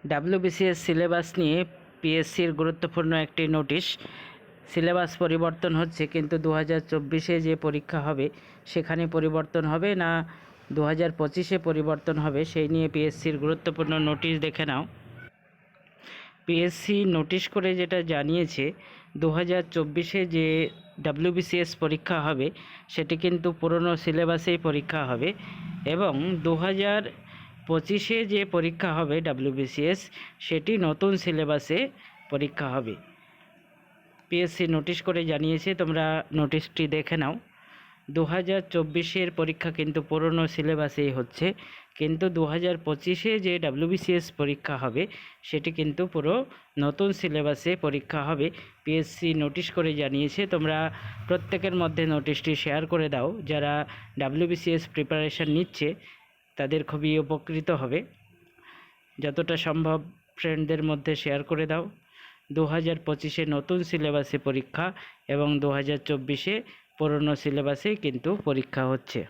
WBCS syllabus নিয়ে পিএসসির গুরুত্বপূর্ণ একটি নোটিশ। সিলেবাস পরিবর্তন হচ্ছে, কিন্তু 2024-এ যে পরীক্ষা হবে সেখানে পরিবর্তন হবে না 2025-এ পরিবর্তন হবে, সেই নিয়ে পিএসসির গুরুত্বপূর্ণ নোটিশ দেখে নাও। পিএসসি নোটিশ করে যেটা জানিয়েছে, 2024-এ যে ডাব্লিউবিসিএস পরীক্ষা হবে সেটি কিন্তু পুরনো সিলেবাসেই পরীক্ষা হবে, এবং 2025-এ যে পরীক্ষা হবে ডাব্লিউবিসিএস সেটি নতুন সিলেবাসে পরীক্ষা হবে। পিএসসি নোটিশ করে জানিয়েছে, তোমরা নোটিশটি দেখে নাও। 2024-এর পরীক্ষা কিন্তু পুরনো সিলেবাসেই হচ্ছে, কিন্তু 2025-এ যে ডাব্লিউবিসিএস পরীক্ষা হবে সেটি কিন্তু পুরো নতুন সিলেবাসে পরীক্ষা হবে। পিএসসি নোটিশ করে জানিয়েছে, তোমরা প্রত্যেকের মধ্যে নোটিশটি শেয়ার করে দাও। যারা ডাব্লিউবিসিএস প্রিপারেশান নিচ্ছে তাদের খুবই উপকৃত হবে। যতটা সম্ভব ফ্রেন্ডদের মধ্যে শেয়ার করে দাও। 2025-এ নতুন সিলেবাসে পরীক্ষা এবং 2024-এ পুরনো সিলেবাসে কিন্তু পরীক্ষা হচ্ছে।